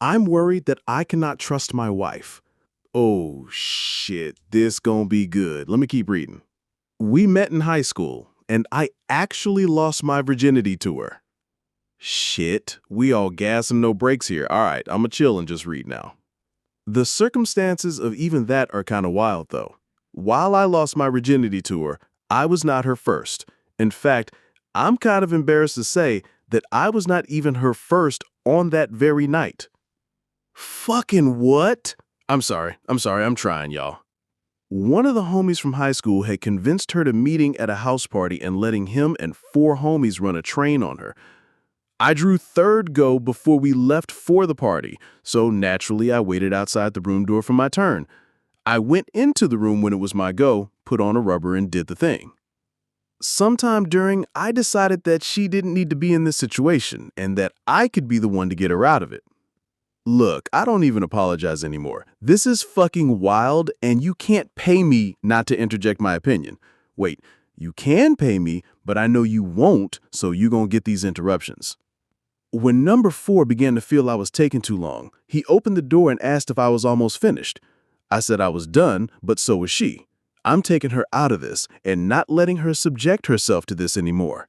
I'm worried that I cannot trust my wife. Oh shit, this gonna be good. Let me keep reading. We met in high school, and I actually lost my virginity to her. Shit, we all gas and no brakes here. All right, I'ma chill and just read now. The circumstances of even that are kind of wild, though. While I lost my virginity to her, I was not her first. In fact, I'm kind of embarrassed to say that I was not even her first on that very night. Fucking what? I'm trying, y'all. One of the homies from high school had convinced her to meeting at a house party and letting him and four homies run a train on her. I drew third go before we left for the party, so naturally I waited outside the room door for my turn. I went into the room when it was my go, put on a rubber, and did the thing. Sometime during, I decided that she didn't need to be in this situation and that I could be the one to get her out of it. Look, I don't even apologize anymore. This is fucking wild, and you can't pay me not to interject my opinion. Wait, you can pay me, but I know you won't, so you gonna get these interruptions. When number 4 began to feel I was taking too long, he opened the door and asked if I was almost finished. I said I was done, but so was she. I'm taking her out of this and not letting her subject herself to this anymore.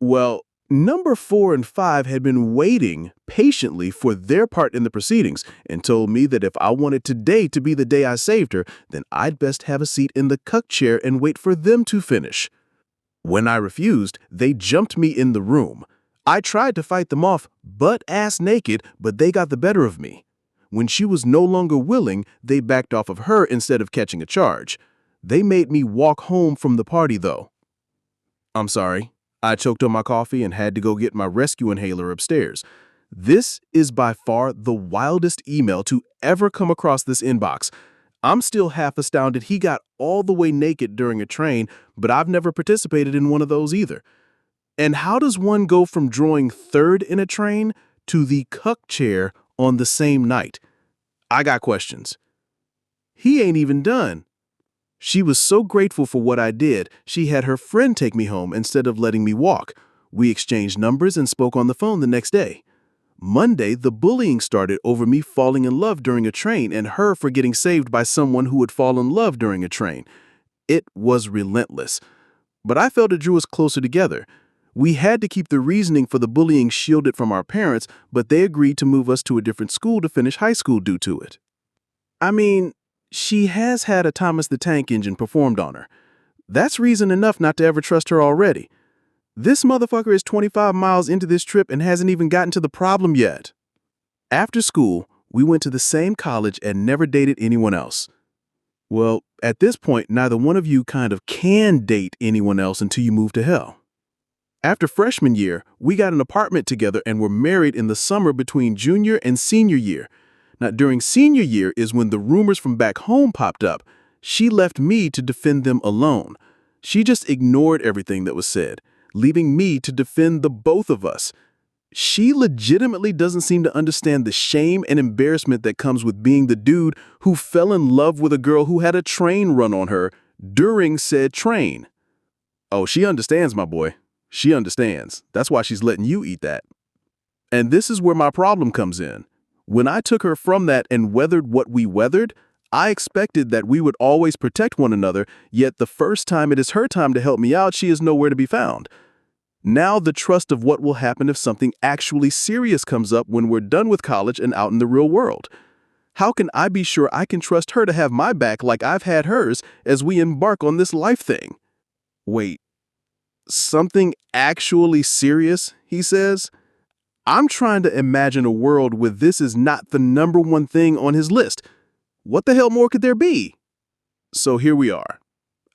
Well, number 4 and 5 had been waiting patiently for their part in the proceedings and told me that if I wanted today to be the day I saved her, then I'd best have a seat in the cuck chair and wait for them to finish. When I refused, they jumped me in the room. I tried to fight them off, butt-ass naked, but they got the better of me. When she was no longer willing, they backed off of her instead of catching a charge. They made me walk home from the party, though. I'm sorry. I choked on my coffee and had to go get my rescue inhaler upstairs. This is by far the wildest email to ever come across this inbox. I'm still half astounded he got all the way naked during a train, but I've never participated in one of those either. And how does one go from drawing third in a train to the cuck chair on the same night? I got questions. He ain't even done. She was so grateful for what I did, she had her friend take me home instead of letting me walk. We exchanged numbers and spoke on the phone the next day. Monday, the bullying started over me falling in love during a train and her for getting saved by someone who would fall in love during a train. It was relentless. But I felt it drew us closer together. We had to keep the reasoning for the bullying shielded from our parents, but they agreed to move us to a different school to finish high school due to it. I mean, she has had a Thomas the Tank Engine performed on her. That's reason enough not to ever trust her already. This motherfucker is 25 miles into this trip and hasn't even gotten to the problem yet. After school, we went to the same college and never dated anyone else. Well, at this point, neither one of you kind of can date anyone else until you move to hell. After freshman year, we got an apartment together and were married in the summer between junior and senior year. Now, during senior year is when the rumors from back home popped up. She left me to defend them alone. She just ignored everything that was said, leaving me to defend the both of us. She legitimately doesn't seem to understand the shame and embarrassment that comes with being the dude who fell in love with a girl who had a train run on her during said train. Oh, she understands, my boy. She understands. That's why she's letting you eat that. And this is where my problem comes in. When I took her from that and weathered what we weathered, I expected that we would always protect one another, yet the first time it is her time to help me out, she is nowhere to be found. Now the trust of what will happen if something actually serious comes up when we're done with college and out in the real world. How can I be sure I can trust her to have my back like I've had hers as we embark on this life thing? Wait, something actually serious, he says? I'm trying to imagine a world where this is not the number one thing on his list. What the hell more could there be? So here we are.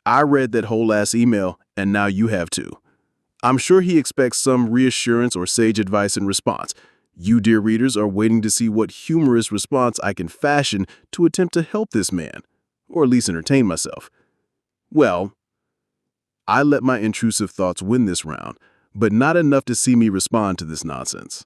I read that whole ass email, and now you have too. I'm sure he expects some reassurance or sage advice in response. You, dear readers, are waiting to see what humorous response I can fashion to attempt to help this man, or at least entertain myself. Well, I let my intrusive thoughts win this round, but not enough to see me respond to this nonsense.